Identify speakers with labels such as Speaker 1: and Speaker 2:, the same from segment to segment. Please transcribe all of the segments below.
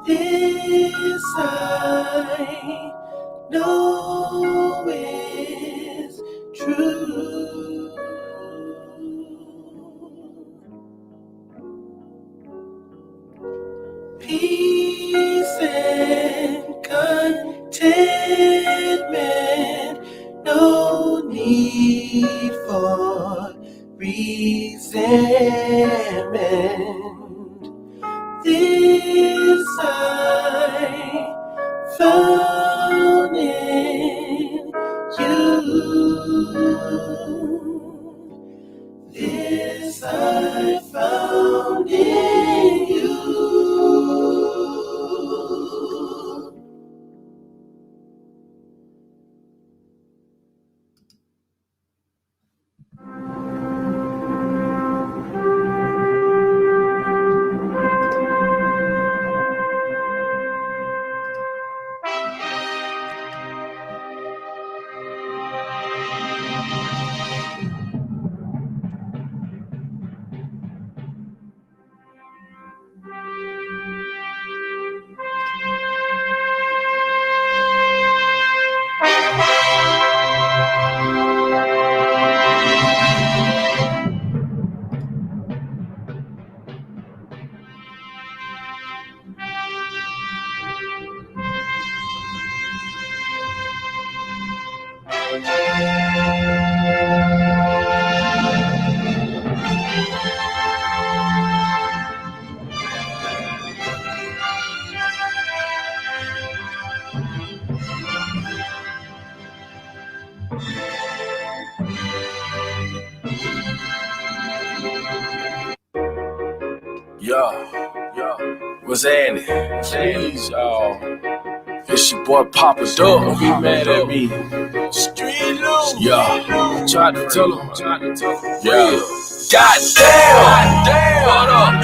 Speaker 1: This I know is true. Peace and contentment, no need for resentment. This I found in you. This I found in you.
Speaker 2: What's happening? Jeez, y'all. It's your boy Papa Dub. Don't be mad at me. Street loose. Yeah. Tried to tell him. Yeah. Goddamn.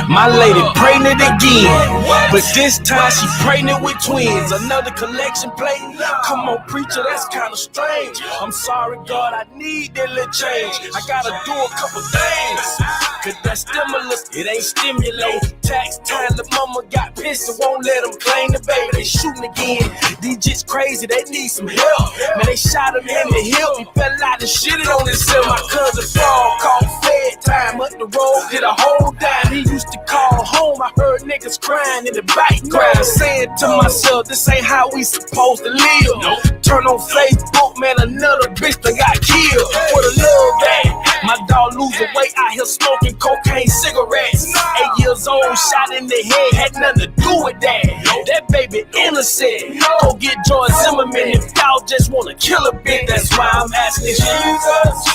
Speaker 2: My lady pregnant again. But this time she pregnant with twins. Another collection plate. Come on, preacher, that's kinda strange. I'm sorry, God, I need that little change. I gotta do a couple things. Cause that stimulus, it ain't stimulate. Tax time, the mama got pissed and won't let them claim the baby. They shooting again. These just crazy, they need some help. Man, they shot him in the hip. He fell out and shitted on himself. My cousin Paul called Fed time up the road, did a whole dime. He used to call home. I heard niggas crying in the background. Saying to myself, this ain't how we supposed to live. Turn on Facebook, man, another bitch that got killed. For the love that my dog losing weight out here smoking cocaine cigarettes. 8 years old, shot in the head, had nothing to do with that. That baby innocent. Go get George Zimmerman if y'all just wanna kill a bitch. That's why I'm asking Jesus,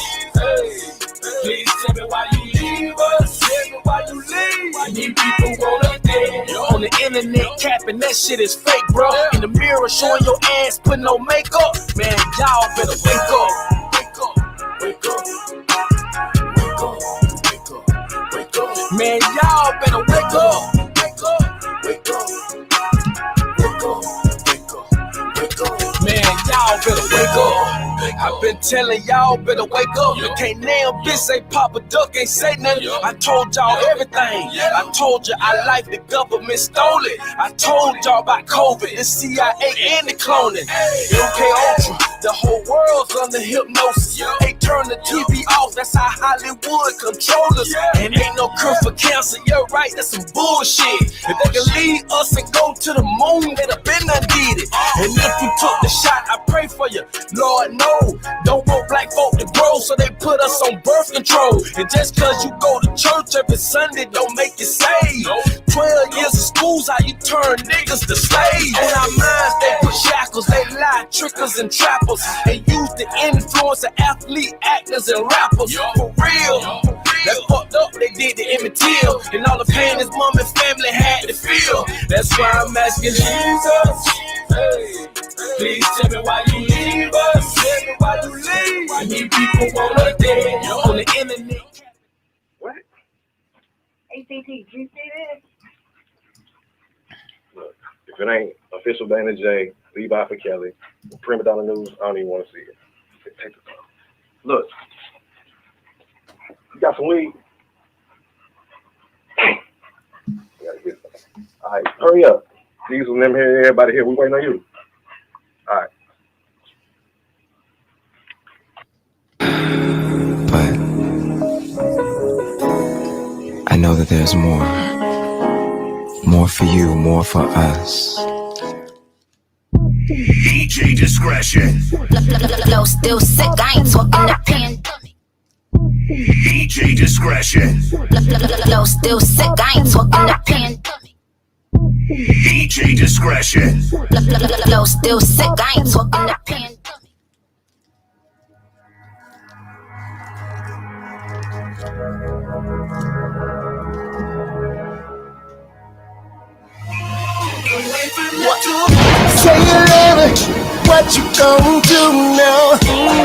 Speaker 2: please tell me why you leave us. Tell me why you leave. Why these people wanna dead? On the internet capping, that shit is fake, bro. In the mirror showing your ass, putting no makeup. Man, y'all better wake up. Wake up, wake up. Man, y'all better wake up. Wake up, wake up. Wake up, wake up, wake up. Man, y'all better wake up. I've been telling y'all better wake up. You can't nail bitch, say Papa Duck, ain't say nothing. I told y'all everything. I told you I like the government stole it. I told y'all about COVID, the CIA and the cloning. MK Ultra, the whole world's under hypnosis. They turn the TV off, that's how Hollywood control us. And ain't no cure for cancer, you're right, that's some bullshit. If they can lead us and go to the moon, they'd have been done did it. And if you took the shot, I pray for you. Lord, no, don't want black folk to grow, so they put us on birth control. And just cause you go to church every Sunday, don't make you saved. 12 years of school's how you turn niggas to slaves. On our minds, they put shackles, they lie, trickers and trappers. They use the influence of athlete, actors, and rappers. For real, that's fucked up, they did to Emmett Till. And all the pain his mom and family had to feel. That's why I'm asking Jesus, please tell me why you leave us. Tell me why you leave. Why these people wanna dead on the internet.
Speaker 3: What? ACT, you see this? Look, if it ain't official Dana J, Levi for Kelly, Prima Donna News, I don't even want to see it. Take the time. Look, you got some weed? You gotta get some. All right, hurry up. Diesel and them here, everybody here. We waiting on you. All right.
Speaker 2: But I know that there's more. More for you, more for us.
Speaker 4: DJ discretion.
Speaker 5: Flow still sick, I ain't talking the pen.
Speaker 4: DJ discretion.
Speaker 5: Flow still sick, I ain't talking the pen.
Speaker 4: DJ discretion.
Speaker 5: Flow still sick, I ain't talking the pen.
Speaker 1: Say you love it, what you gonna do now?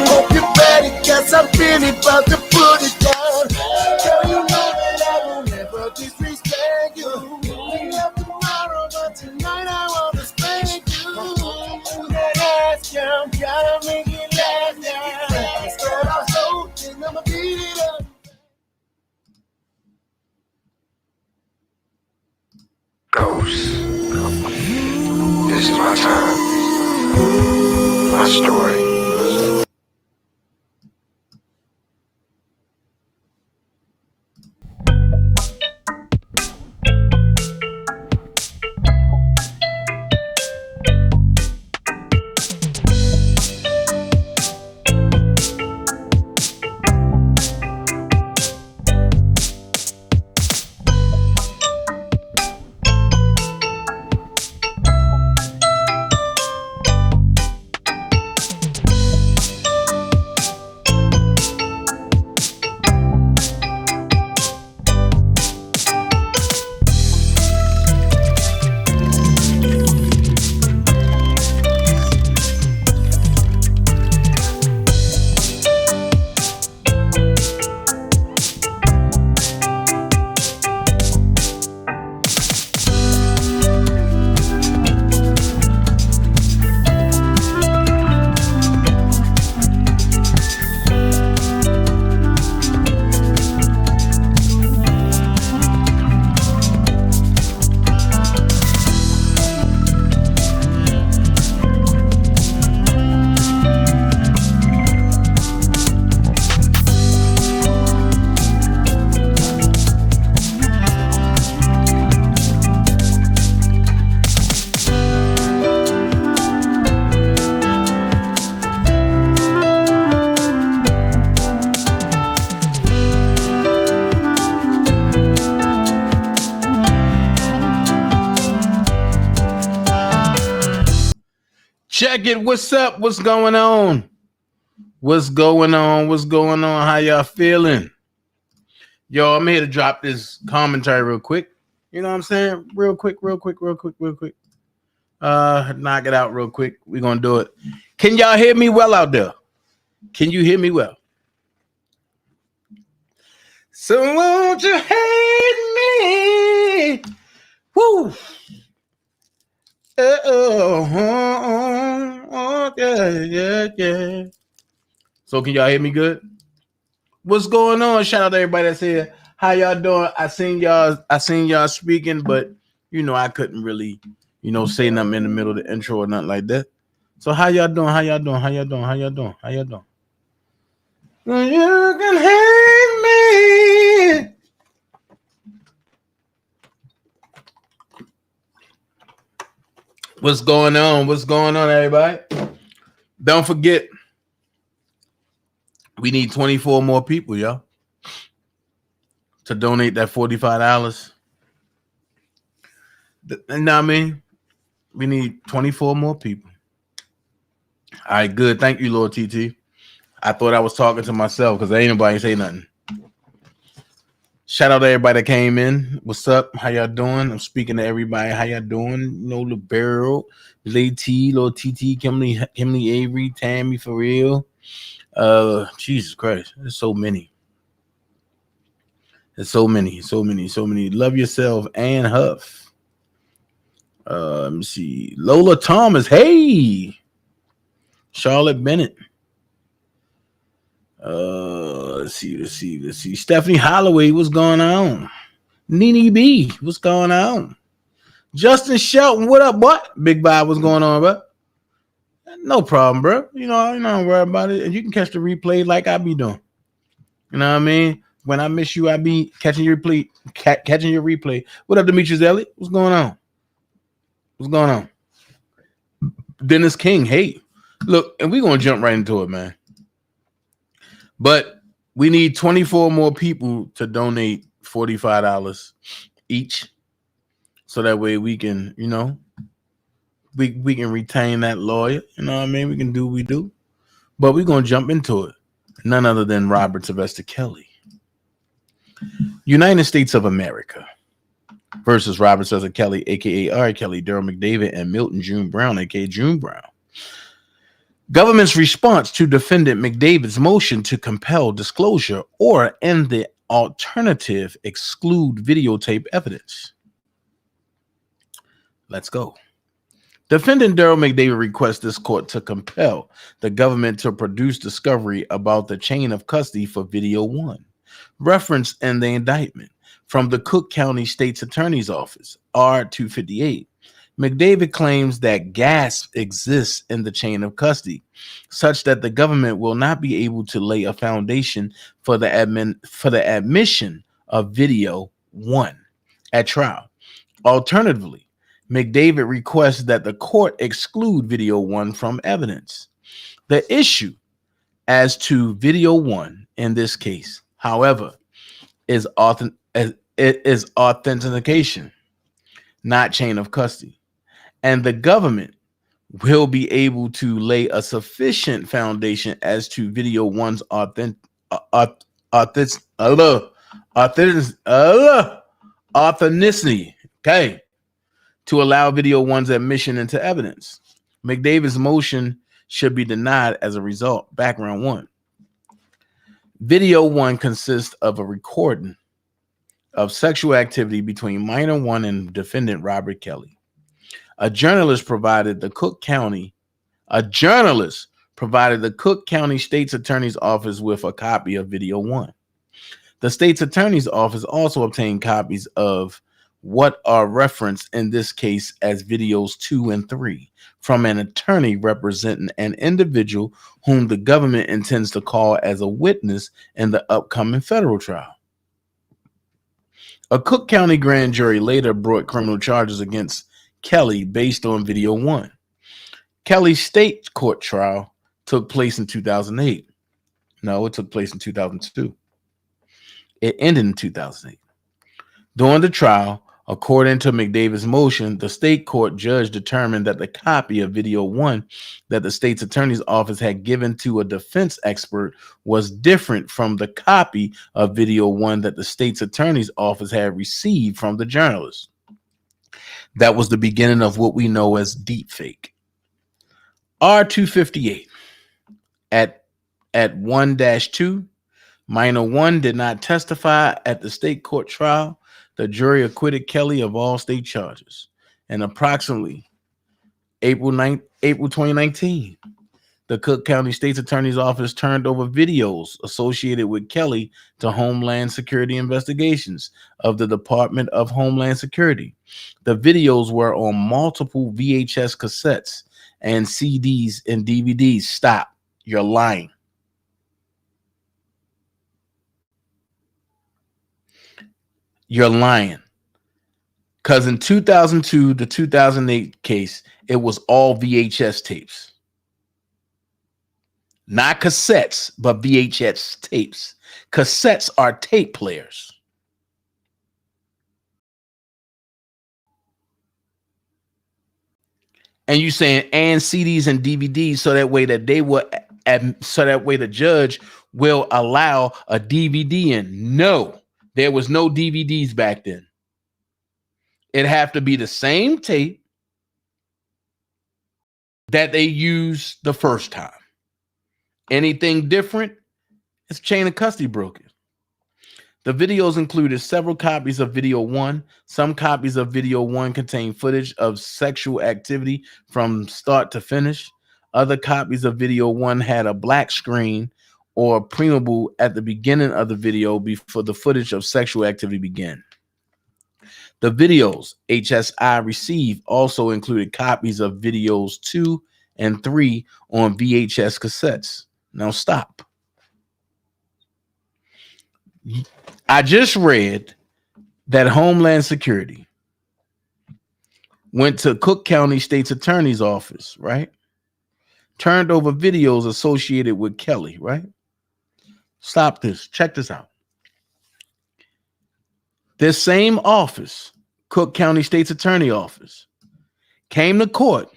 Speaker 1: Hope you're ready, cause I'm really about to put it down. Girl, you know that I will never disrespect you. We love tomorrow, but tonight I wanna spank you. That ass down, gotta make it last now. Start off slow, then I'ma beat it up.
Speaker 2: Ghost. This is my time. My story.
Speaker 6: Check it. What's up? What's going on? What's going on? What's going on? How y'all feeling? Yo, I'm here to drop this commentary real quick. You know what I'm saying? Real quick. Knock it out real quick. We're going to do it. Can y'all hear me well out there? Can you hear me well? So won't you hate me? Woo! Yeah. So can y'all hear me good? What's going on? Shout out to everybody that's here. How y'all doing? I seen y'all speaking, but I couldn't really, say nothing in the middle of the intro or nothing like that. So how y'all doing? You can hate me. What's going on, everybody? Don't forget, we need 24 more people, y'all, to donate that $45. You know what I mean? We need 24 more people. All right, good. Thank you, Lord TT. I thought I was talking to myself because ain't nobody say nothing. Shout out to everybody that came in. What's up? How y'all doing? I'm speaking to everybody. How y'all doing? LeBarrel, Lady T, Lord TT, Kimberly Avery, Tammy, for real. Jesus Christ. There's so many. So many. Love yourself and Huff. Let me see. Lola Thomas. Hey. Charlotte Bennett. Let's see. Stephanie Holloway, what's going on? Nene B, what's going on? Justin Shelton, what up, what? Big vibe, what's going on, bro? No problem, bro. You know, don't worry about it. And you can catch the replay like I be doing. You know what I mean? When I miss you, I be catching your replay. Catching your replay. What up, Demetrius Elliott? What's going on? What's going on? Dennis King, hey. Look, and we're going to jump right into it, man. But we need 24 more people to donate $45 each. So that way we can, you know, we can retain that lawyer. You know what I mean? We can do what we do. But we're going to jump into it. None other than Robert Sylvester Kelly. United States of America versus Robert Sylvester Kelly, a.k.a. R. Kelly, Daryl McDavid, and Milton June Brown, a.k.a. June Brown. Government's response to defendant McDavid's motion to compel disclosure or, in the alternative, exclude videotape evidence. Let's go. Defendant Daryl McDavid requests this court to compel the government to produce discovery about the chain of custody for Video 1, referenced in the indictment from the Cook County State's Attorney's Office, R-258. McDavid claims that gaps exist in the chain of custody, such that the government will not be able to lay a foundation for the admission of Video 1 at trial. Alternatively, McDavid requests that the court exclude Video 1 from evidence. The issue as to Video 1 in this case, however, is authentication, not chain of custody. And the government will be able to lay a sufficient foundation as to Video 1's authenticity, okay, to allow Video 1's admission into evidence. McDavid's motion should be denied as a result. Background 1. Video 1 consists of a recording of sexual activity between minor 1 and defendant Robert Kelly. A journalist provided the Cook County State's Attorney's Office with a copy of Video 1. The State's Attorney's Office also obtained copies of what are referenced in this case as Videos 2 and 3 from an attorney representing an individual whom the government intends to call as a witness in the upcoming federal trial. A Cook County grand jury later brought criminal charges against Kelly based on Video 1. Kelly's state court trial took place in 2008. No, it took place in 2002. It ended in 2008. During the trial, according to McDavid's motion, the state court judge determined that the copy of Video 1 that the state's attorney's office had given to a defense expert was different from the copy of Video 1 that the state's attorney's office had received from the journalist. That was the beginning of what we know as deepfake. R-258 at 1-2, minor 1 did not testify at the state court trial. The jury acquitted Kelly of all state charges. And approximately April 2019, the Cook County State's Attorney's Office turned over videos associated with Kelly to Homeland Security investigations of the Department of Homeland Security. The videos were on multiple VHS cassettes and CDs and DVDs. Stop. You're lying. You're lying. Because in 2002 to 2008 case, it was all VHS tapes. Not cassettes, but VHS tapes. Cassettes are tape players. And you saying and CDs and DVDs so that way that they will, so that way the judge will allow a DVD in. No, there was no DVDs back then. It have to be the same tape that they used the first time. Anything different, it's chain of custody broken. The videos included several copies of Video 1. Some copies of Video 1 contain footage of sexual activity from start to finish. Other copies of Video 1 had a black screen or preamble at the beginning of the video before the footage of sexual activity began. The videos HSI received also included copies of videos 2 and 3 on VHS cassettes. Now stop. I just read that Homeland Security went to Cook County State's Attorney's Office, right? Turned over videos associated with Kelly, right? Stop this. Check this out. This same office, Cook County State's Attorney Office, came to court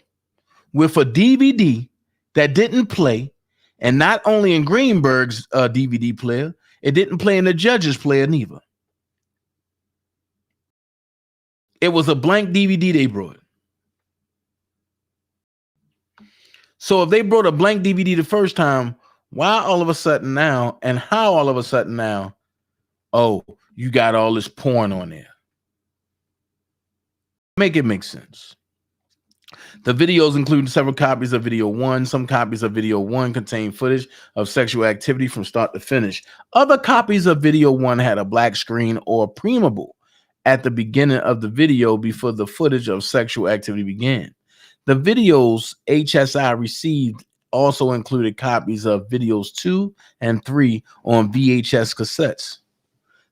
Speaker 6: with a DVD that didn't play, and not only in Greenberg's DVD player, it didn't play in the judge's player neither. It was a blank DVD they brought. So if they brought a blank DVD the first time, why all of a sudden now, and how all of a sudden now, oh, you got all this porn on there? Make it make sense. The videos include several copies of video 1. Some copies of video 1 contain footage of sexual activity from start to finish. Other copies of video 1 had a black screen or preamble at the beginning of the video before the footage of sexual activity began. The videos HSI received also included copies of videos 2 and 3 on VHS cassettes.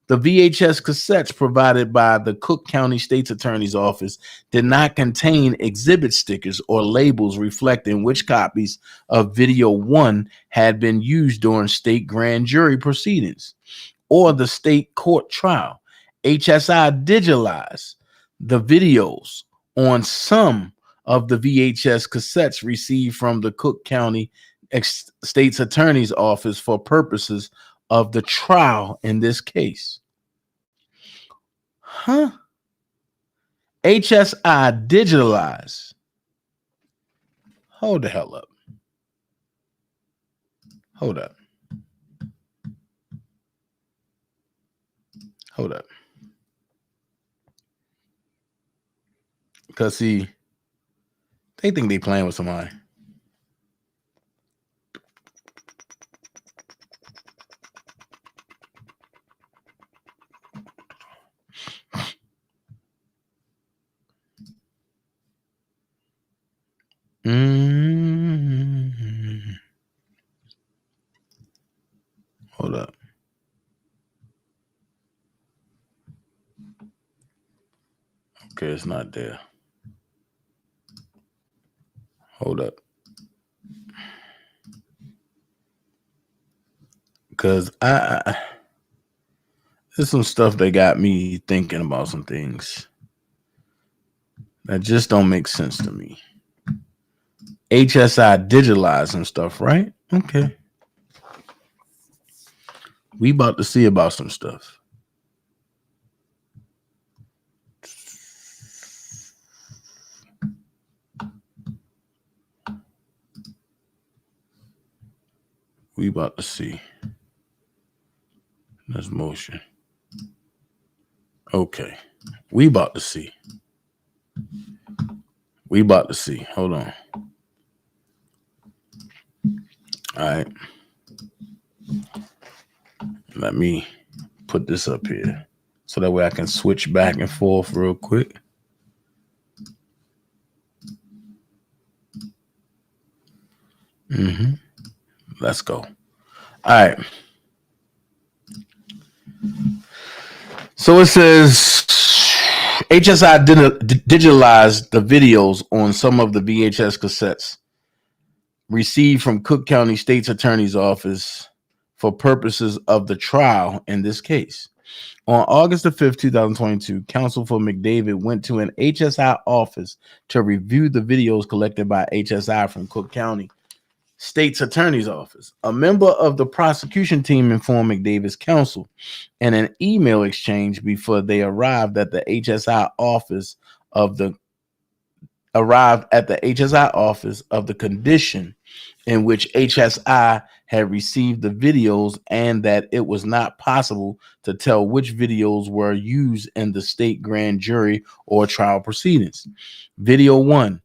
Speaker 6: The VHS cassettes provided by the Cook County State's Attorney's Office did not contain exhibit stickers or labels reflecting which copies of video 1 had been used during state grand jury proceedings or the state court trial. HSI digitalized the videos on some of the VHS cassettes received from the Cook County State's Attorney's Office for purposes of the trial in this case. HSI digitalized. Hold the hell up. Hold up. Hold up. Because see, they think they playing with somebody. Hold up. Okay, it's not there. Hold up. Because there's some stuff that got me thinking about some things that just don't make sense to me. HSI digitalized some stuff, right? Okay. We about to see about some stuff. We about to see. There's motion. Okay. We about to see. We about to see. Hold on. All right. Let me put this up here so that way I can switch back and forth real quick. Let's go. All right. So it says HSI digitalized the videos on some of the VHS cassettes received from Cook County State's Attorney's Office for purposes of the trial in this case. On August the 5th, 2022, counsel for McDavid went to an HSI office to review the videos collected by HSI from Cook County State's Attorney's Office. A member of the prosecution team informed McDavid's counsel in an email exchange before they arrived at the HSI office of the condition in which HSI had received the videos and that it was not possible to tell which videos were used in the state grand jury or trial proceedings. Video 1,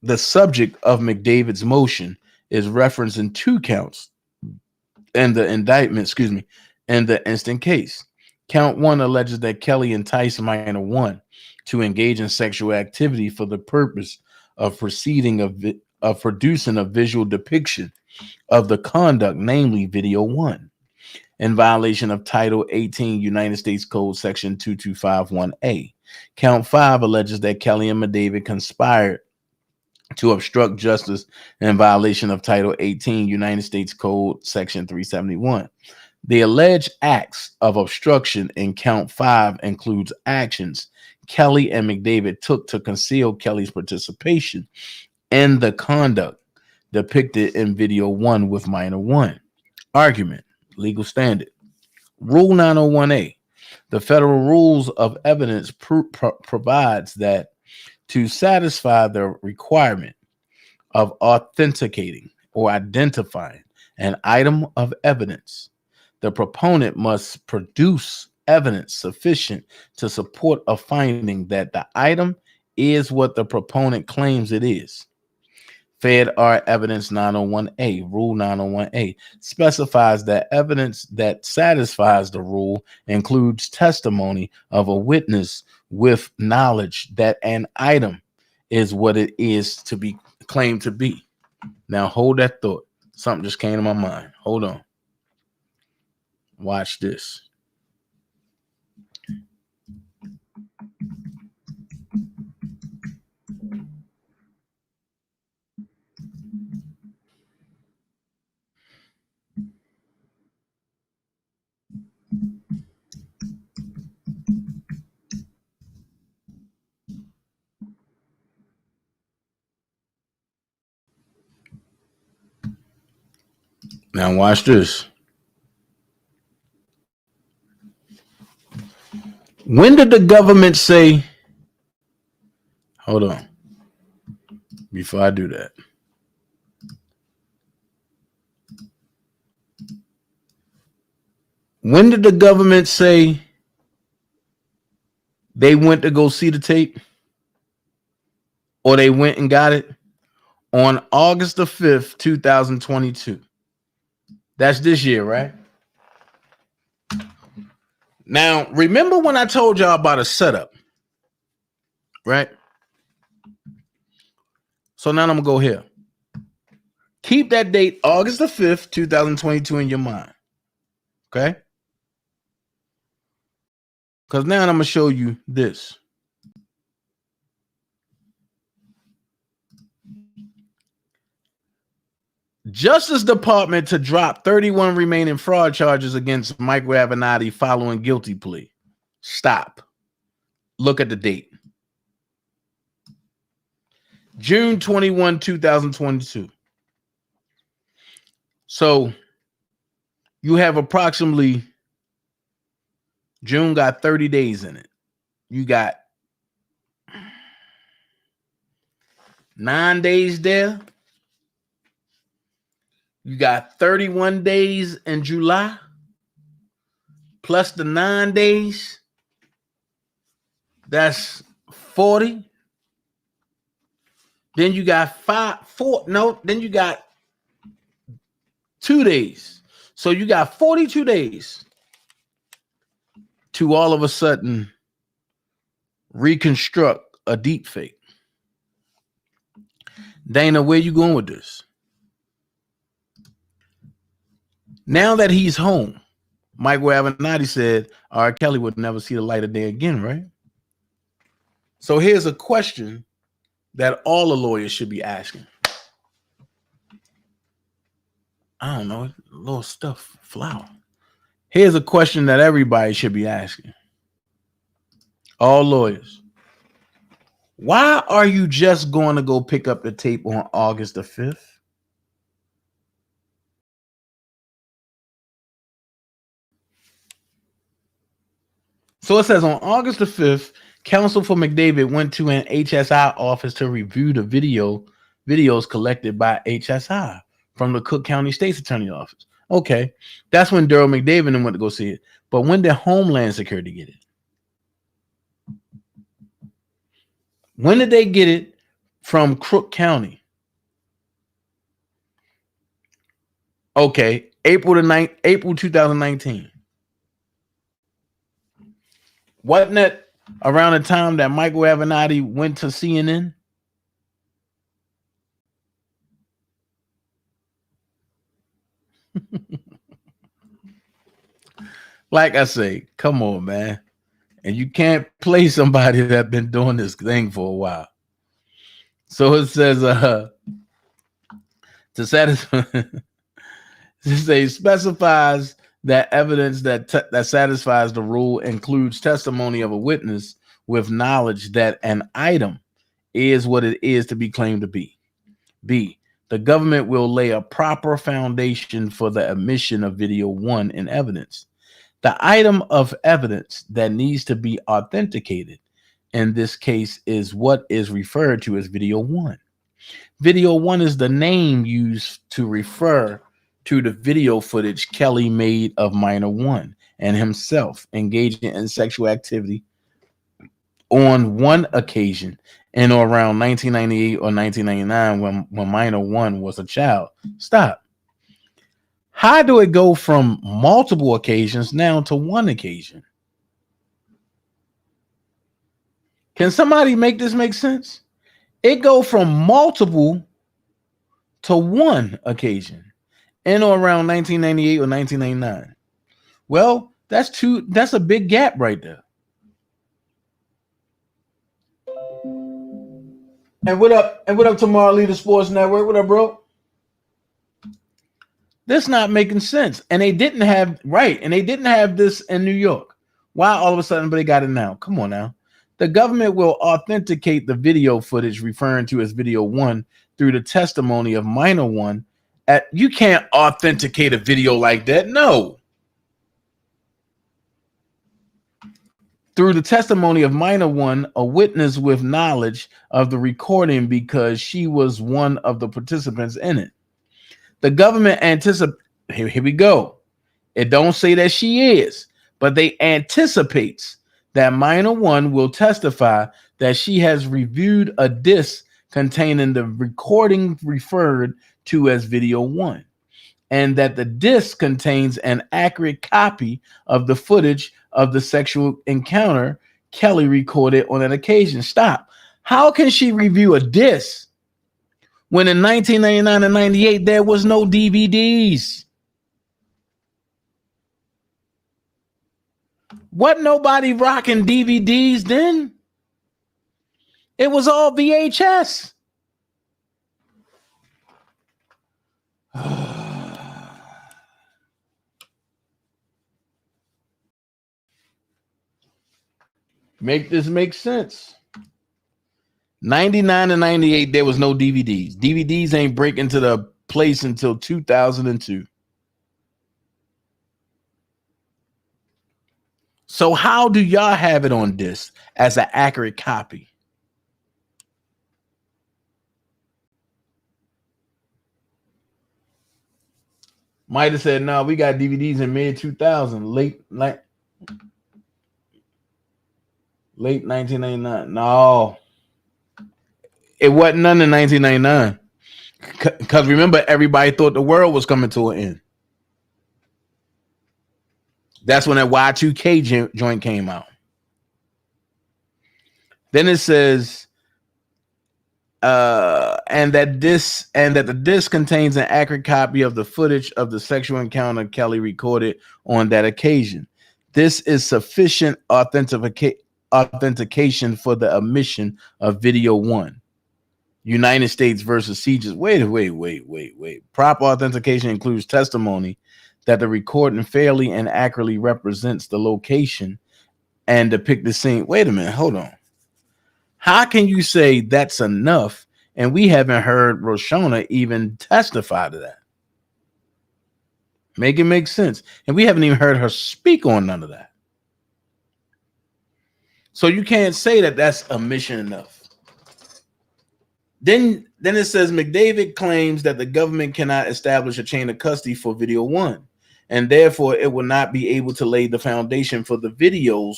Speaker 6: the subject of McDavid's motion, is referenced in 2 counts in the indictment, in the instant case. Count 1 alleges that Kelly enticed minor 1 to engage in sexual activity for the purpose of producing a visual depiction of the conduct, namely video 1, in violation of Title 18 United States Code Section 2251A. Count 5 alleges that Kelly and McDavid conspired to obstruct justice in violation of Title 18 United States Code Section 371. The alleged acts of obstruction in Count 5 includes actions Kelly and McDavid took to conceal Kelly's participation in the conduct depicted in video 1 with minor 1. Argument, legal standard. Rule 901A. The Federal Rules of Evidence provides that to satisfy the requirement of authenticating or identifying an item of evidence, the proponent must produce evidence sufficient to support a finding that the item is what the proponent claims it is. Fed R Evidence 901A, Rule 901A, specifies that evidence that satisfies the rule includes testimony of a witness with knowledge that an item is what it is to be claimed to be. Now, hold that thought. Something just came to my mind. Hold on. Watch this. Now watch this. When did the government say, hold on, before I do that. When did the government say they went to go see the tape? Or they went and got it? On August the 5th, 2022. That's this year, right? Now, remember when I told y'all about a setup, right? So now I'm going to go here. Keep that date, August the 5th, 2022 in your mind. Okay? Because now I'm going to show you this. Justice Department to drop 31 remaining fraud charges against Michael Avenatti following guilty plea. Stop. Look at the date. June 21, 2022. So you have approximately, June got 30 days in it. You got 9 days there. You got 31 days in July, plus the 9 days. That's 40. Then you got then you got 2 days. So you got 42 days to all of a sudden reconstruct a deep fake. Dana, where you going with this? Now that he's home, Michael Avenatti said R. Kelly would never see the light of day again, right? So here's a question that all the lawyers should be asking. I don't know, little stuff, flower. Here's a question that everybody should be asking. All lawyers. Why are you just going to go pick up the tape on August the 5th? So it says on August the 5th, counsel for McDavid went to an HSI office to review the videos collected by HSI from the Cook County State's Attorney Office. Okay, that's when Daryl McDavid went to go see it. But when did Homeland Security get it? When did they get it from Cook County? Okay, April 2019. Wasn't it around the time that Michael Avenatti went to CNN? Like I say, come on, man. And you can't play somebody that been doing this thing for a while. So it says, to satisfy, it specifies that evidence that satisfies the rule includes testimony of a witness with knowledge that an item is what it is to be claimed to be. B, the government will lay a proper foundation for the admission of video 1 in evidence. The item of evidence that needs to be authenticated in this case is what is referred to as video 1. Video 1 is the name used to refer to the video footage Kelly made of minor 1 and himself engaging in sexual activity on one occasion in or around 1998 or 1999 when minor 1 was a child. Stop. How do it go from multiple occasions now to one occasion? Can somebody make this make sense? It go from multiple to one occasion in or around 1998 or 1999. Well, that's a big gap right there. And what up to Marley, the Sports Network? What up, bro? This not making sense. And they didn't have this in New York. Why all of a sudden, but they got it now? Come on now. The government will authenticate the video footage referring to as video 1 through the testimony of minor 1. You can't authenticate a video like that. No. Through the testimony of minor 1, a witness with knowledge of the recording because she was one of the participants in it. The government anticipates, here we go. It don't say that she is, but they anticipates that minor 1 will testify that she has reviewed a disc containing the recording referred to as video 1, and that the disc contains an accurate copy of the footage of the sexual encounter Kelly recorded on an occasion. Stop. How can she review a disc when in 1999 and 98 there was no DVDs? Wasn't nobody rocking DVDs then? It was all VHS. Make this make sense. 99 and 98, there was no DVDs. DVDs ain't break into the place until 2002. So how do y'all have it on disc as an accurate copy? Might have said, no, we got DVDs in mid 2000, late 1999. No, it wasn't none in 1999. Because remember, everybody thought the world was coming to an end. That's when that Y2K joint came out. Then it says, and that the disc contains an accurate copy of the footage of the sexual encounter Kelly recorded on that occasion. This is sufficient authentication for the admission of video 1. United States versus Sieges. Wait. Proper authentication includes testimony that the recording fairly and accurately represents the location and depict the scene. Wait a minute, hold on. How can you say that's enough and we haven't heard Roshona even testify to that? Make it make sense. And we haven't even heard her speak on none of that. So you can't say that that's admission enough. Then it says McDavid claims that the government cannot establish a chain of custody for video 1, and therefore it will not be able to lay the foundation for the video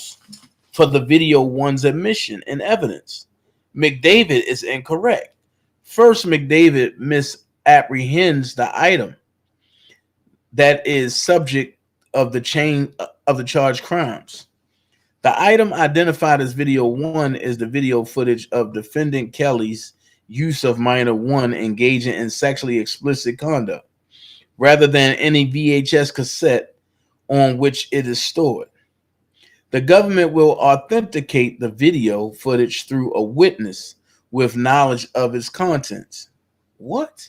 Speaker 6: 1's admission and evidence. McDavid is incorrect. First, McDavid misapprehends the item that is subject of the chain of the charged crimes. The item identified as video 1 is the video footage of defendant Kelly's use of minor 1 engaging in sexually explicit conduct, rather than any VHS cassette on which it is stored. The government will authenticate the video footage through a witness with knowledge of its contents. What?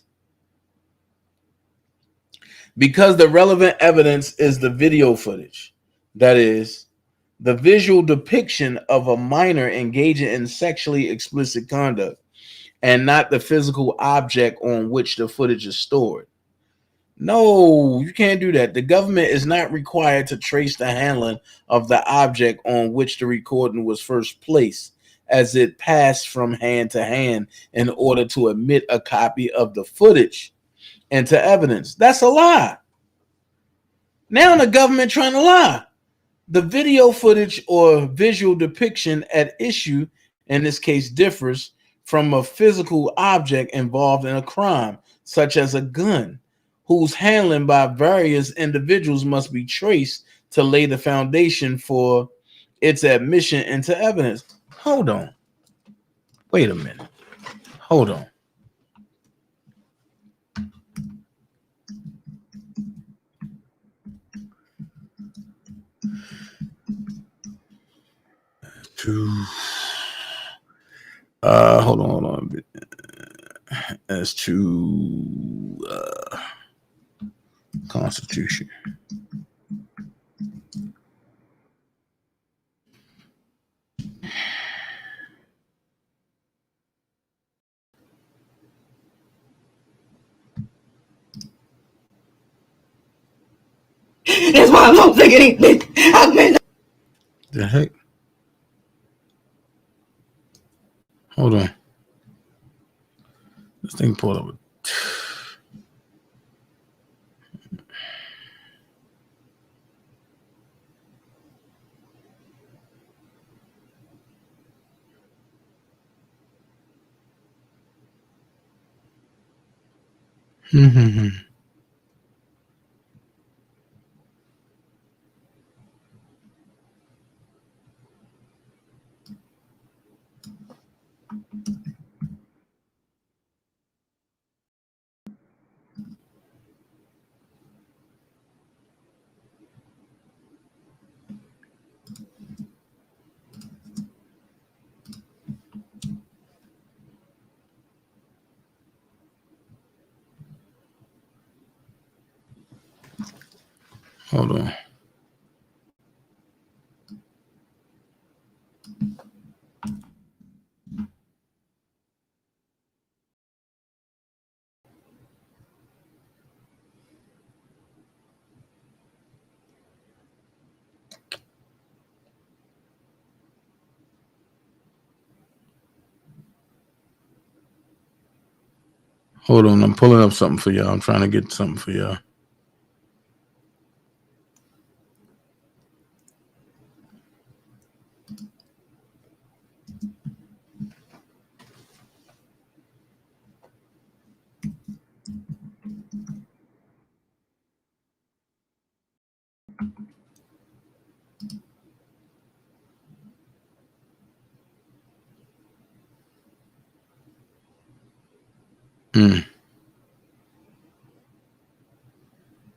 Speaker 6: Because the relevant evidence is the video footage, that is, the visual depiction of a minor engaging in sexually explicit conduct, and not the physical object on which the footage is stored. No, you can't do that. The government is not required to trace the handling of the object on which the recording was first placed as it passed from hand to hand in order to admit a copy of the footage into evidence. That's a lie. Now the government trying to lie. The video footage or visual depiction at issue in this case differs from a physical object involved in a crime, such as a gun, whose handling by various individuals must be traced to lay the foundation for its admission into evidence. Hold on. Wait a minute. Hold on. Hold on. As to Constitution.
Speaker 7: That's why I'm not thinking it.
Speaker 6: The heck? Hold on. This thing pulled up. Hold on. Hold on. I'm pulling up something for y'all. I'm trying to get something for y'all.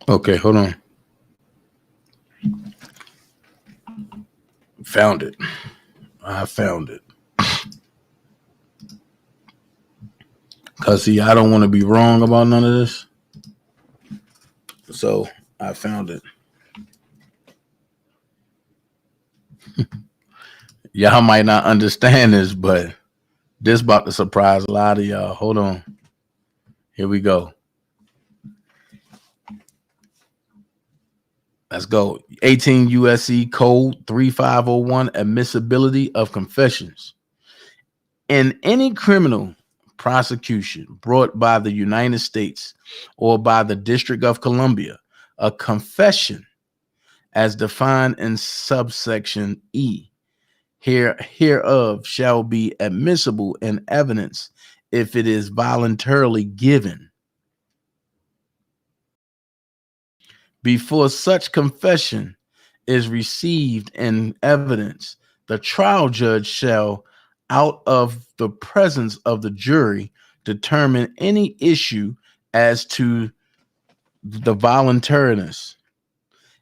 Speaker 6: Okay, hold on. Found it. I found it. Because, see, I don't want to be wrong about none of this. So, I found it. Y'all might not understand this, but this about to surprise a lot of y'all. Hold on. Here we go. Let's go. 18 USC Code 3501, Admissibility of Confessions. In any criminal prosecution brought by the United States or by the District of Columbia, a confession, as defined in subsection E, hereof shall be admissible in evidence if it is voluntarily given. Before such confession is received in evidence, the trial judge shall, out of the presence of the jury, determine any issue as to the voluntariness.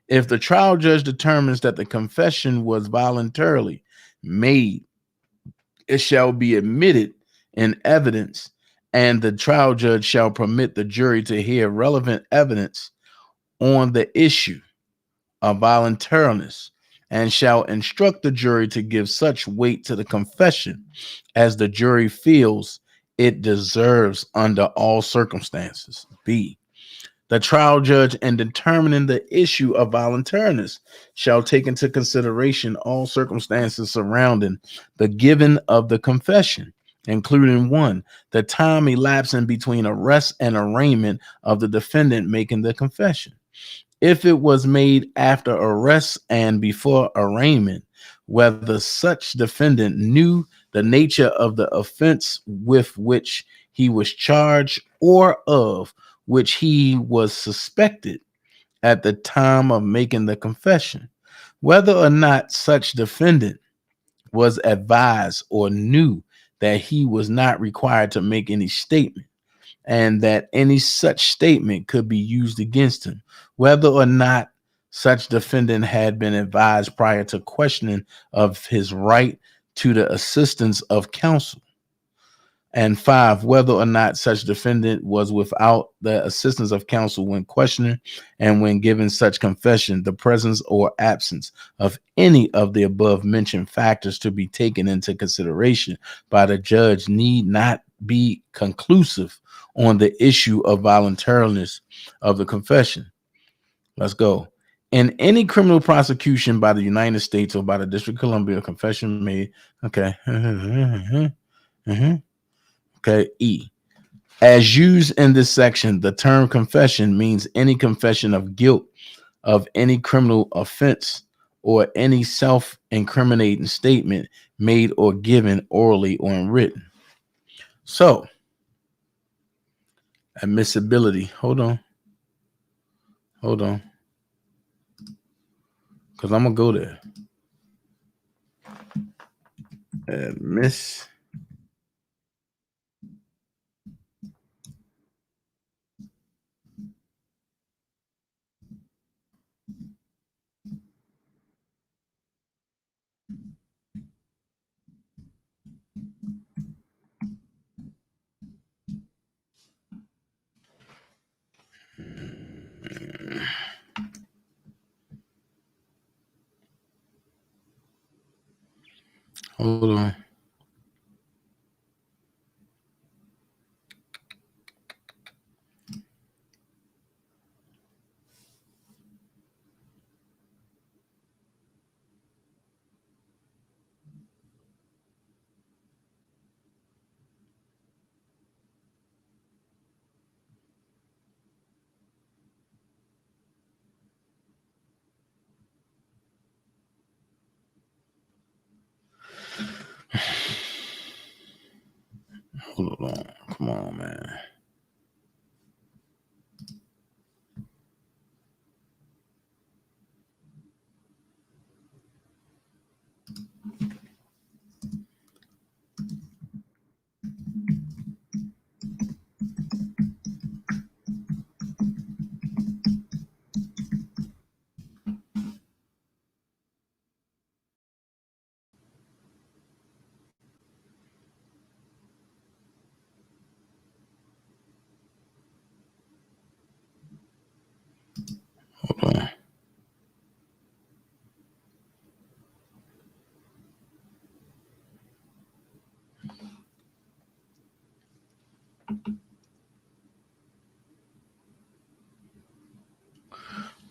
Speaker 6: If the trial judge determines that the confession was voluntarily made, it shall be admitted in evidence, and the trial judge shall permit the jury to hear relevant evidence on the issue of voluntariness, and shall instruct the jury to give such weight to the confession as the jury feels it deserves under all circumstances. B. The trial judge, in determining the issue of voluntariness, shall take into consideration all circumstances surrounding the giving of the confession, including 1, the time elapsing between arrest and arraignment of the defendant making the confession. If it was made after arrest and before arraignment, whether such defendant knew the nature of the offense with which he was charged or of which he was suspected at the time of making the confession, whether or not such defendant was advised or knew that he was not required to make any statement, and that any such statement could be used against him, whether or not such defendant had been advised prior to questioning of his right to the assistance of counsel, and 5, whether or not such defendant was without the assistance of counsel when questioning and when giving such confession. The presence or absence of any of the above mentioned factors to be taken into consideration by the judge need not be conclusive on the issue of voluntariness of the confession. Let's go. In any criminal prosecution by the United States or by the District of Columbia, a confession made. Okay. Okay. E. As used in this section, the term confession means any confession of guilt of any criminal offense or any self-incriminating statement made or given orally or in written. So, admissibility. Hold on. Because I'm going to go there. Hold on. Hold on. Come on, man. Hold on.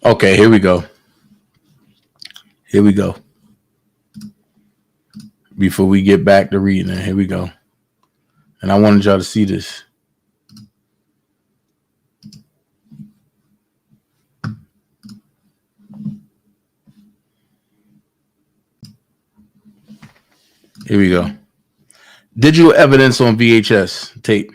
Speaker 6: Okay, here we go. Before we get back to reading it, here we go. And I wanted y'all to see this. Here we go. Digital evidence on VHS tape.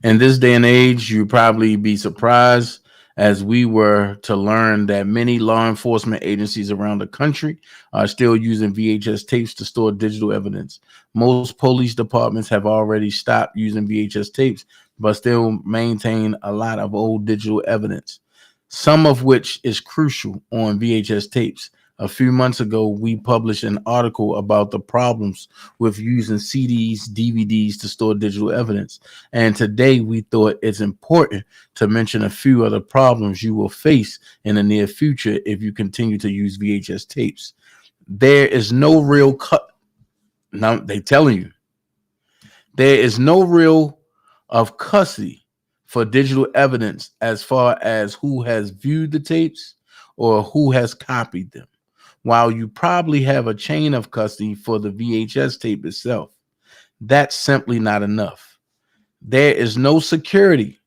Speaker 6: In this day and age, you'd probably be surprised as we were to learn that many law enforcement agencies around the country are still using VHS tapes to store digital evidence. Most police departments have already stopped using VHS tapes, but still maintain a lot of old digital evidence, some of which is crucial on VHS tapes. A few months ago, we published an article about the problems with using CDs, DVDs to store digital evidence. And today we thought it's important to mention a few of the problems you will face in the near future if you continue to use VHS tapes. There is no real cut. Now they telling you there is no real of custody for digital evidence as far as who has viewed the tapes or who has copied them. While you probably have a chain of custody for the VHS tape itself, that's simply not enough. There is no security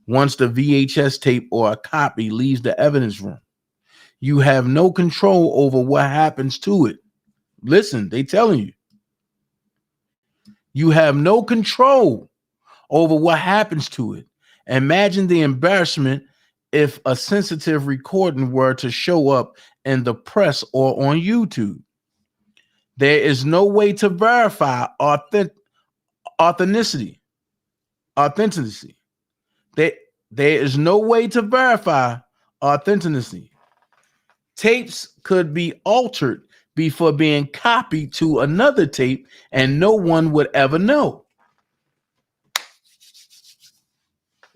Speaker 6: once the VHS tape or a copy leaves the evidence room. You have no control over what happens to it. Listen, they telling you. You have no control over what happens to it. Imagine the embarrassment if a sensitive recording were to show up in the press or on YouTube. There is no way to verify authenticity. There is no way to verify authenticity. Tapes could be altered before being copied to another tape, and no one would ever know.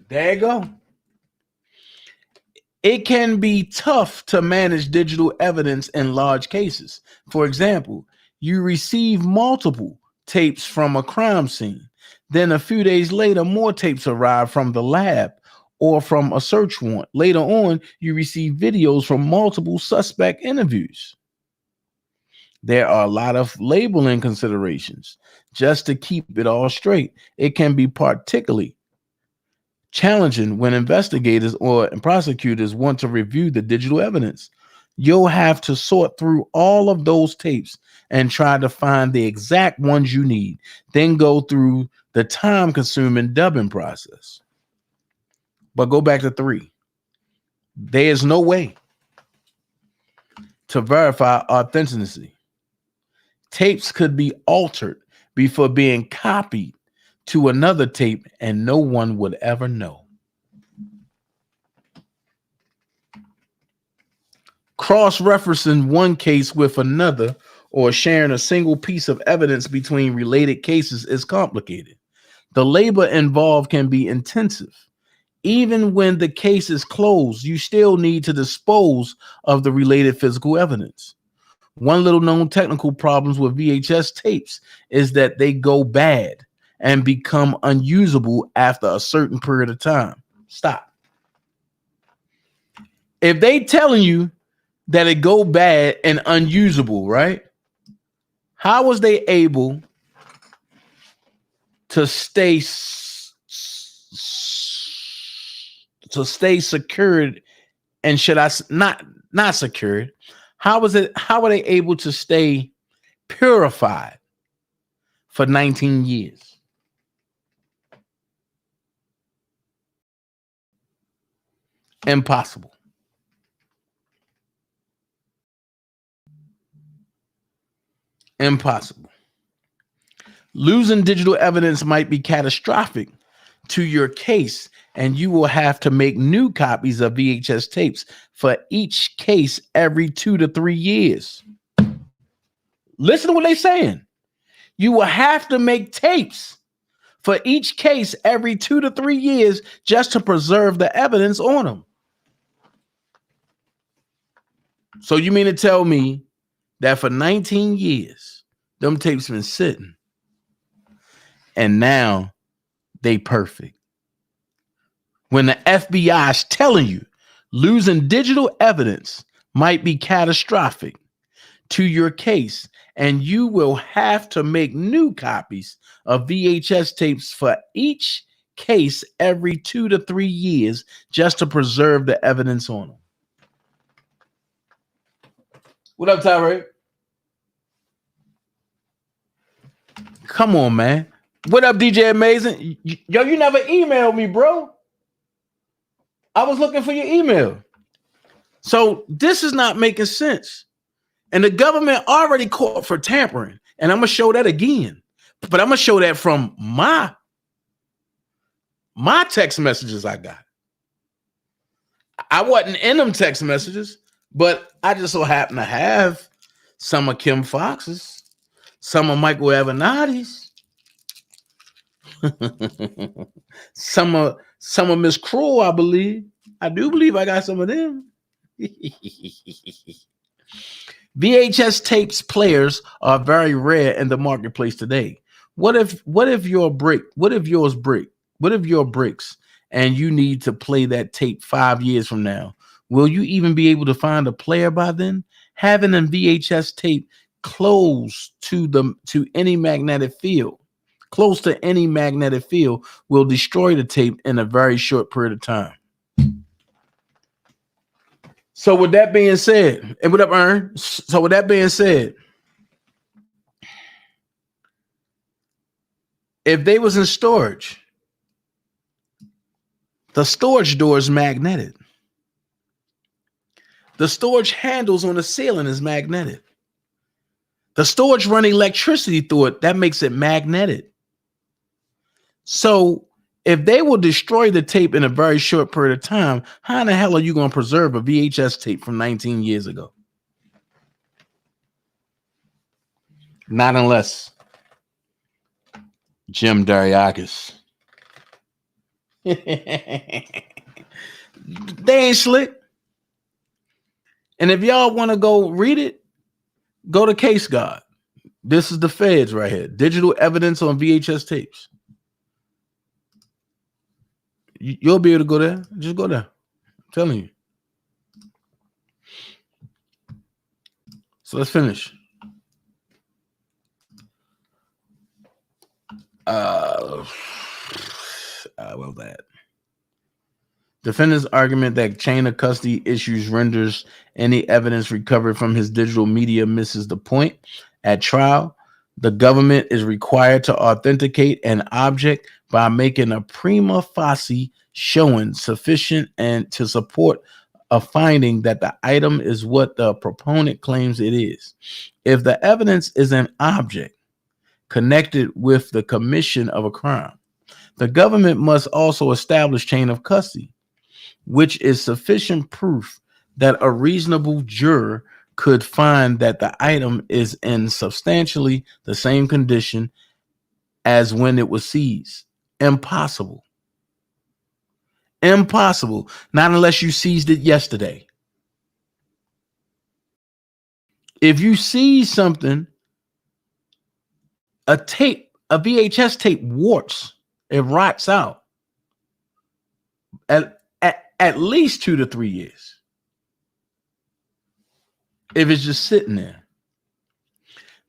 Speaker 6: There you go. It can be tough to manage digital evidence in large cases. For example, you receive multiple tapes from a crime scene. Then a few days later, more tapes arrive from the lab or from a search warrant. Later on, you receive videos from multiple suspect interviews. There are a lot of labeling considerations just to keep it all straight. It can be particularly challenging when investigators or prosecutors want to review the digital evidence. You'll have to sort through all of those tapes and try to find the exact ones you need, then go through the time-consuming dubbing process. But go back to 3. There's no way to verify authenticity. Tapes could be altered before being copied to another tape, and no one would ever know. Cross-referencing one case with another or sharing a single piece of evidence between related cases is complicated. The labor involved can be intensive. Even when the case is closed, you still need to dispose of the related physical evidence. One little known technical problems with VHS tapes is that they go bad and become unusable after a certain period of time. Stop. If they telling you that it go bad and unusable, right? How was they able to stay secured? And should I not secured? How were they able to stay purified for 19 years? Impossible. Impossible. Losing digital evidence might be catastrophic to your case, and you will have to make new copies of VHS tapes for each case every 2 to 3 years. Listen to what they're saying. You will have to make tapes for each case every 2 to 3 years just to preserve the evidence on them. So you mean to tell me that for 19 years, them tapes been sitting, and now they perfect? When the FBI is telling you losing digital evidence might be catastrophic to your case, and you will have to make new copies of VHS tapes for each case every 2 to 3 years just to preserve the evidence on them. What up, Tyree? Come on, man. What up, DJ Amazing? Yo, you never emailed me, bro. I was looking for your email. So this is not making sense. And the government already caught for tampering. And I'm going to show that again. But I'm going to show that from my text messages I got. I wasn't in them text messages, but I just so happen to have some of Kim Fox's, some of Michael Avenatti's, some of Miss Cruel, I believe. I do believe I got some of them. VHS tapes players are very rare in the marketplace today. What if yours breaks and you need to play that tape 5 years from now? Will you even be able to find a player by then? Having a VHS tape close to any magnetic field will destroy the tape in a very short period of time. So with that being said, and what up, Ern? So with that being said, if they was in storage, the storage door is magnetic. The storage handles on the ceiling is magnetic. The storage running electricity through it, that makes it magnetic. So if they will destroy the tape in a very short period of time, how in the hell are you going to preserve a VHS tape from 19 years ago? Not unless Jim Dariakis. They ain't slick. And if y'all want to go read it, go to Case God. This is the feds right here. Digital evidence on VHS tapes. You'll be able to go there. Just go there. I'm telling you. So let's finish. What was that? Defendant's argument that chain of custody issues renders any evidence recovered from his digital media misses the point. At trial, the government is required to authenticate an object by making a prima facie showing sufficient and to support a finding that the item is what the proponent claims it is. If the evidence is an object connected with the commission of a crime, the government must also establish chain of custody, which is sufficient proof that a reasonable juror could find that the item is in substantially the same condition as when it was seized. Impossible. Impossible. Not unless you seized it yesterday. If you seize something, a VHS tape warts. It rots out. At least 2 to 3 years. If it's just sitting there.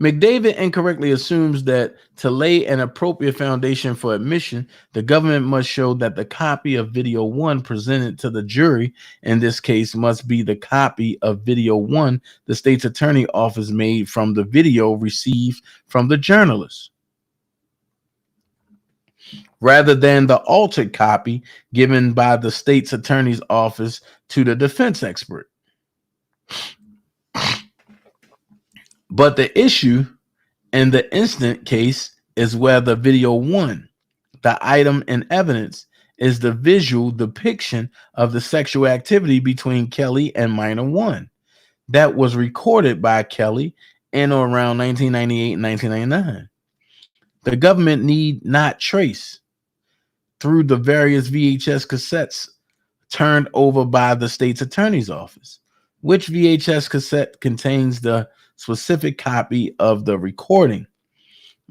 Speaker 6: McDavid incorrectly assumes that to lay an appropriate foundation for admission, the government must show that the copy of video 1 presented to the jury in this case must be the copy of video 1 the state's attorney office made from the video received from the journalist, rather than the altered copy given by the state's attorney's office to the defense expert. But the issue in the instant case is whether video 1, the item in evidence, is the visual depiction of the sexual activity between Kelly and minor 1 that was recorded by Kelly in or around 1998 and 1999. The government need not trace through the various VHS cassettes turned over by the state's attorney's office which VHS cassette contains the specific copy of the recording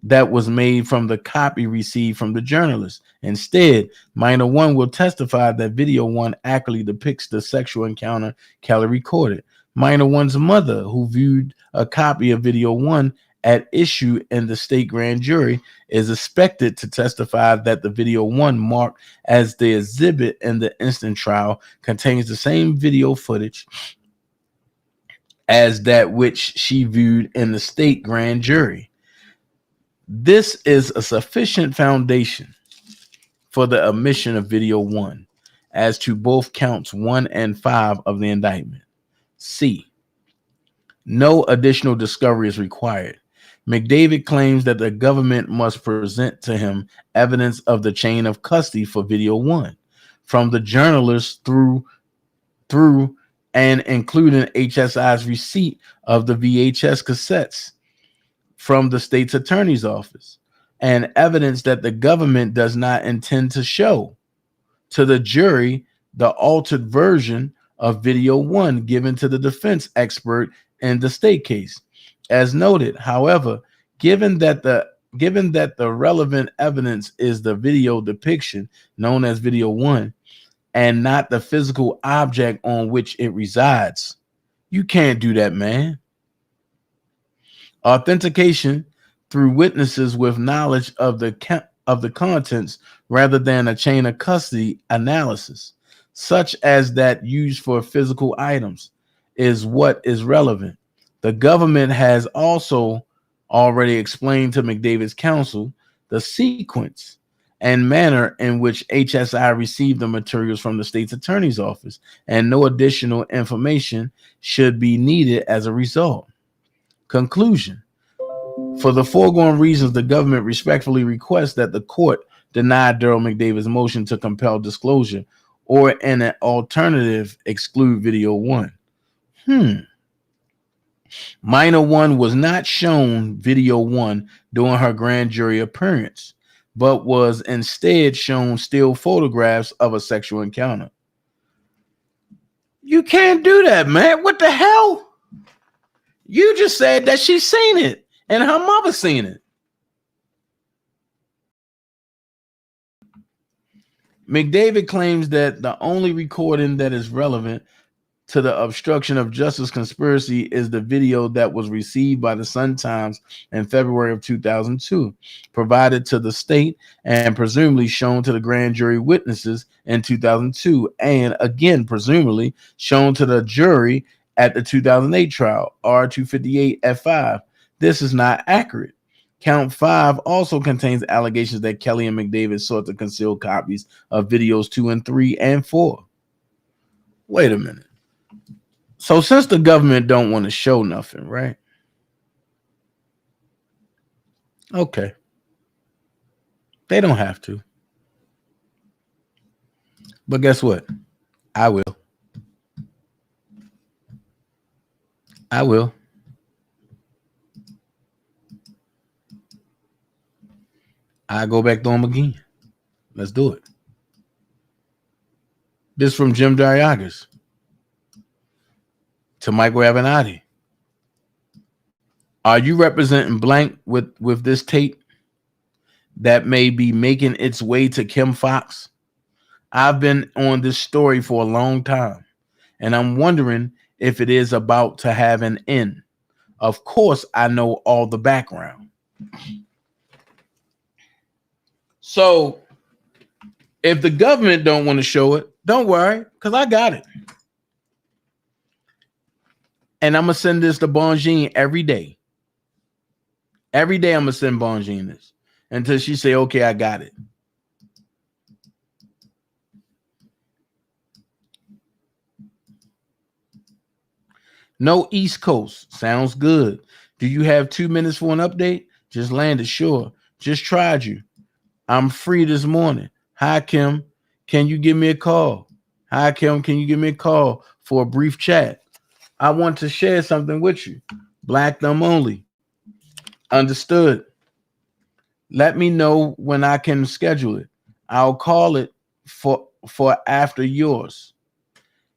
Speaker 6: that was made from the copy received from the journalist. Instead, minor 1 will testify that video 1 accurately depicts the sexual encounter Kelly recorded. Minor 1's mother, who viewed a copy of video 1 at issue in the state grand jury, is expected to testify that the video 1 marked as the exhibit in the instant trial contains the same video footage as that which she viewed in the state grand jury. This is a sufficient foundation for the omission of video 1, as to both counts 1 and 5 of the indictment. C. No additional discovery is required. McDavid claims that the government must present to him evidence of the chain of custody for video 1, from the journalist through and including HSI's receipt of the VHS cassettes from the state's attorney's office, and evidence that the government does not intend to show to the jury the altered version of video 1 given to the defense expert in the state case. As noted, however, given that the relevant evidence is the video depiction known as video 1 and not the physical object on which it resides, you can't do that, man. Authentication through witnesses with knowledge of the contents rather than a chain of custody analysis, such as that used for physical items, is what is relevant. The government has also already explained to McDavid's counsel the sequence and manner in which HSI received the materials from the state's attorney's office, and no additional information should be needed as a result. Conclusion. For the foregoing reasons, the government respectfully requests that the court deny Daryl McDavid's motion to compel disclosure, or in an alternative, exclude video 1. Minor 1 was not shown video 1 during her grand jury appearance, but was instead shown still photographs of a sexual encounter. You can't do that, man. What the hell? You just said that she's seen it and her mother seen it. McDavid claims that the only recording that is relevant to the obstruction of justice conspiracy is the video that was received by the Sun-Times in February of 2002, provided to the state and presumably shown to the grand jury witnesses in 2002, and again presumably shown to the jury at the 2008 trial, R258 F5. This is not accurate. Count 5 also contains allegations that Kelly and McDavid sought to conceal copies of videos 2 and 3 and 4. Wait a minute. So since the government don't want to show nothing, right? Okay. They don't have to. But guess what? I will. I will. I go back to them again. Let's do it. This from Jim Dariagas to Michael Avenatti. Are you representing blank with this tape that may be making its way to Kim Fox? I've been on this story for a long time, and I'm wondering if it is about to have an end. Of course, I know all the background. So if the government don't want to show it, don't worry, because I got it. And I'm going to send this to Bonjean every day. Every day I'm going to send Bonjean this until she say, okay, I got it. No East Coast. Sounds good. Do you have 2 minutes for an update? Just landed. Sure. Just tried you. I'm free this morning. Hi, Kim. Can you give me a call? Hi, Kim. Can you give me a call for a brief chat? I want to share something with you. Black thumb only. Understood. Let me know when I can schedule it. I'll call it for after yours.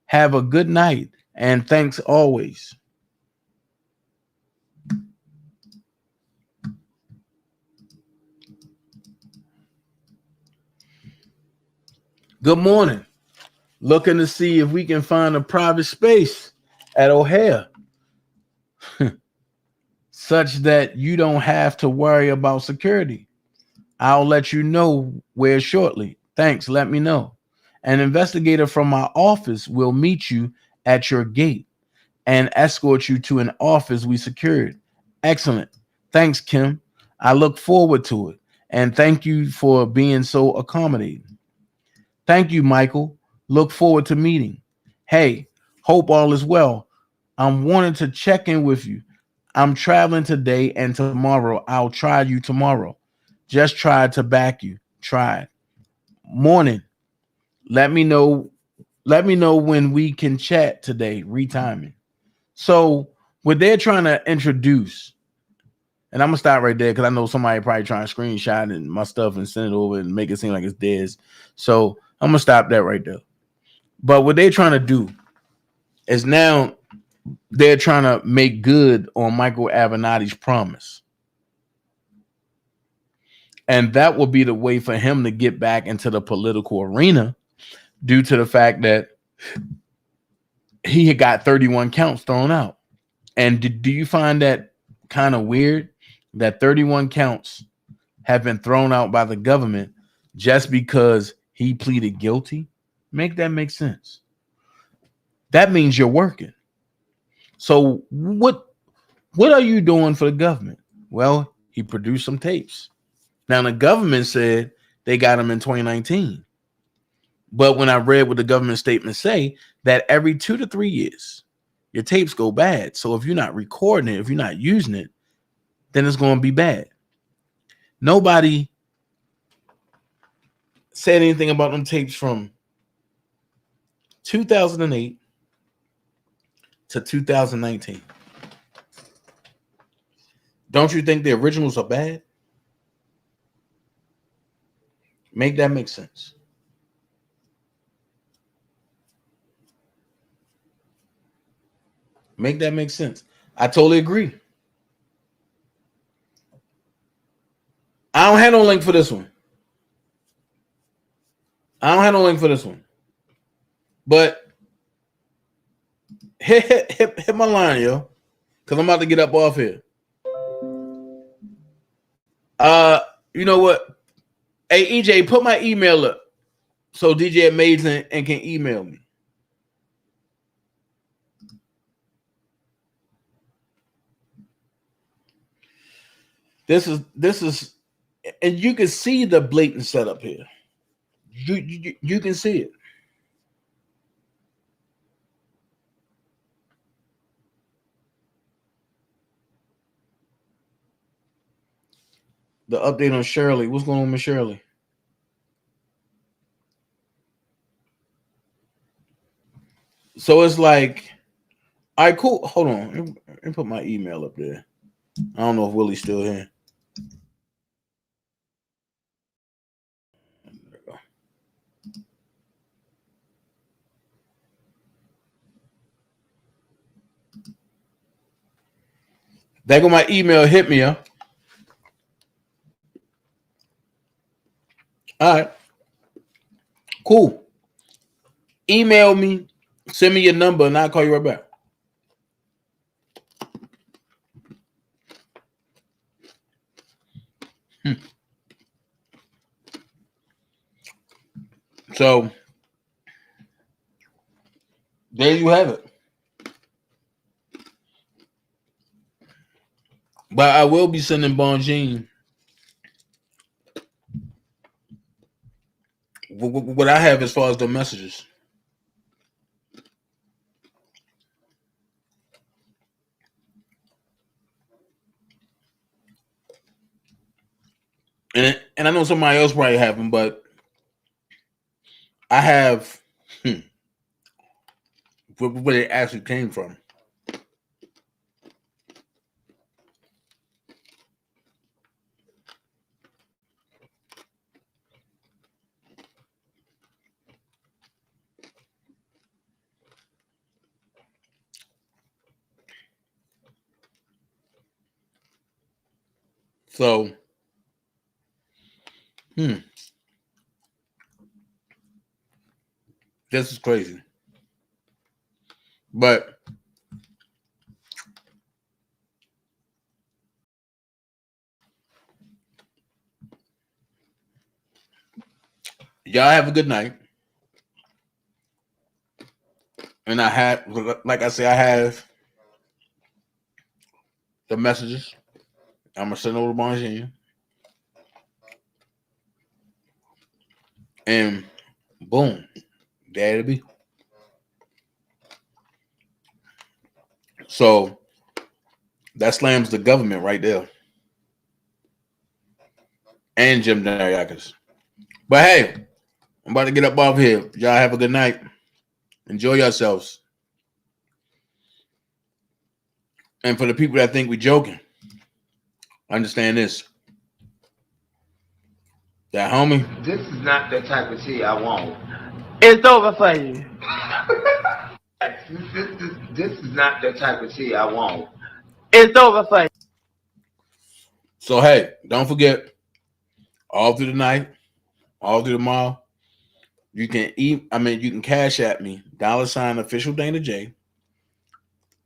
Speaker 6: Have a good night. And thanks always. Good morning. Looking to see if we can find a private space at O'Hare such that you don't have to worry about security. I'll let you know where shortly. Thanks. Let me know. An investigator from my office will meet you at your gate and escort you to an office we secured. Excellent. Thanks, Kim. I look forward to it. And thank you for being so accommodating. Thank you, Michael. Look forward to meeting. Hey, hope all is well. I'm wanting to check in with you. I'm traveling today and tomorrow. I'll try you tomorrow. Just tried to back you. Tried. Morning. Let me know. Let me know when we can chat today. Retiming. So what they're trying to introduce, and I'm gonna stop right there because I know somebody probably trying to screenshot and my stuff and send it over and make it seem like it's theirs. So I'm gonna stop that right there. But what they're trying to do is now they're trying to make good on Michael Avenatti's promise. And that will be the way for him to get back into the political arena due to the fact that he had got 31 counts thrown out. And do you find that kind of weird that 31 counts have been thrown out by the government just because he pleaded guilty? Make that make sense. That means you're working. So what are you doing for the government? Well, he produced some tapes. Now the government said they got him in 2019. But when I read what the government statements say, that every 2 to 3 years, your tapes go bad. So if you're not recording it, if you're not using it, then it's going to be bad. Nobody said anything about them tapes from 2008 to 2019. Don't you think the originals are bad? Make that make sense. Make that make sense. I totally agree. I don't have no link for this one. But hit my line, yo. Because I'm about to get up off here. You know what? Hey, EJ, put my email up so DJ Amazing and can email me. This is, and you can see the blatant setup here. You can see it. The update on Shirley. What's going on with Shirley? So it's like, all right, cool. Hold on. Let me put my email up there. I don't know if Willie's still here. There we go. There go my email. Hit me, huh? All right. Cool. Email me. Send me your number, and I'll call you right back. So there you have it. But I will be sending Bonjean what I have as far as the messages. And I know somebody else probably have them, but I have where it actually came from. So, this is crazy. But y'all have a good night. And I have, like I say, I have the messages. I'm gonna send over to Bonjean. And boom, There it be. So that slams the government right there. And Jim Dariakis. But hey, I'm about to get up off here. Y'all have a good night. Enjoy yourselves. And for the people that think we're joking, understand this. That homie.
Speaker 8: This is not the type of tea I want.
Speaker 9: It's over for you.
Speaker 8: This is not the type of tea I want.
Speaker 9: It's over for you.
Speaker 6: So hey, don't forget, all through the night, all through tomorrow, you can you can cash at me, $ official Dana J.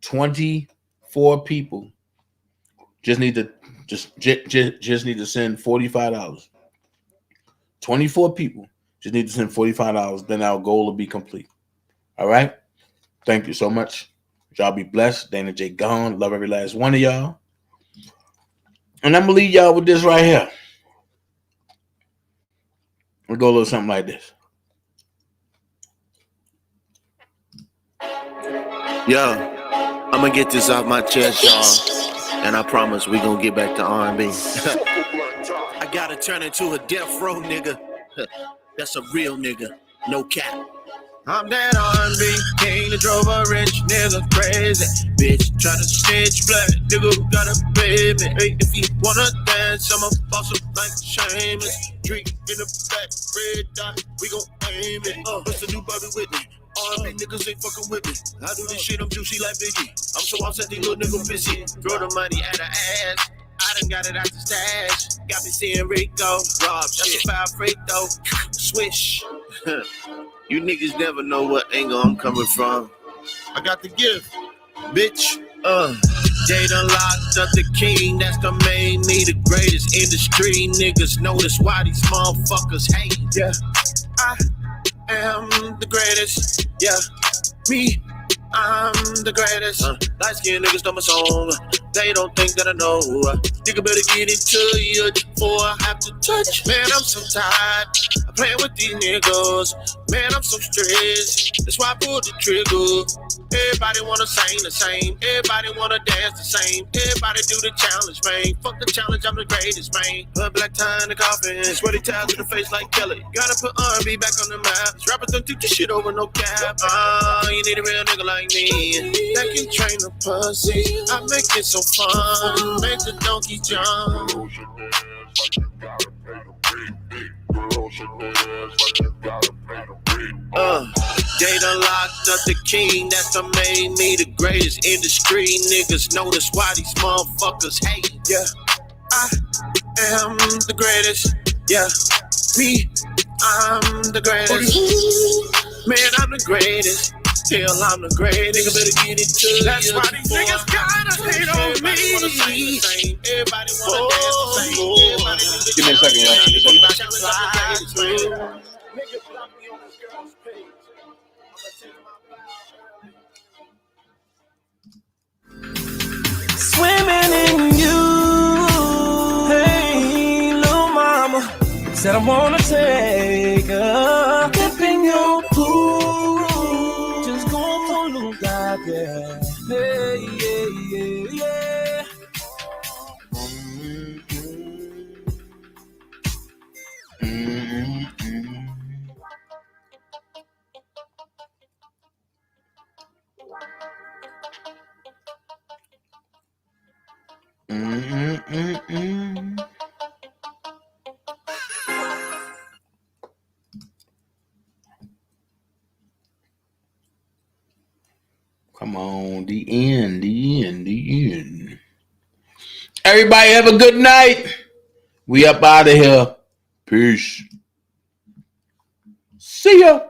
Speaker 6: 24 people just need to need to send $45. 24 people just need to send $45. Then our goal will be complete. All right. Thank you so much. Y'all be blessed. Dana J gone. Love every last one of y'all. And I'm gonna leave y'all with this right here. We'll go a little something like this.
Speaker 10: Yo, I'm gonna get this off my chest, y'all, and I promise we gonna get back to R&B. I gotta turn into a death row nigga. That's a real nigga, no cap. I'm that R&B king that drove a rich nigga crazy. Bitch, try to snitch, black nigga who gotta pay me. Hey, if you wanna dance, I'ma boss up like Shameless. Drink in the back, red dot, we gon' aim it. What's the new Bobby Whitney? R&B niggas ain't fucking with me. I do this shit, I'm juicy like Biggie. I'm so upset, these little niggas pissy. Grow the money out of ass. I done got it out the stash. Got me seeing Rico. Rob shit. That's a foul freight though. Swish. You niggas never know what angle I'm coming from. I got the gift, bitch. They done locked up the king. That's done made me the greatest industry. Niggas notice why these motherfuckers hate. Yeah, I am the greatest. Yeah, me, I'm the greatest. Light skinned niggas know my song. They don't think that I know. Nigga better get into you before I have to touch. Man, I'm so tired of playing with these niggas. Man, I'm so stressed. That's why I pulled the trigger. Everybody wanna sing the same. Everybody wanna dance the same. Everybody do the challenge, man. Fuck the challenge, I'm the greatest, man. Put black tie in the coffin. Sweaty towels to the face like Kelly. Gotta put R&B back on the map. These rappers don't do this shit over no cap. You need a real nigga like me. That can train a pussy. I make it so fun. Make the donkey jump. They done locked up the king. That's done made me the greatest industry. Niggas notice why these motherfuckers hate. Yeah, I am the greatest. Yeah, me, I'm the greatest. Man, I'm the greatest. Hell, I'm the greatest. Nigga better get it to you. That's why these niggas gotta hate on me. Everybody wanna dance the same.
Speaker 6: Give me a second, y'all.
Speaker 2: Swimming in you. Hey, little mama. Said I wanna take a dip in your pool. Just go for a little dive, yeah. Hey, yeah, yeah, yeah.
Speaker 6: Come on, the end. Everybody have a good night. We up out of here. Peace. See ya.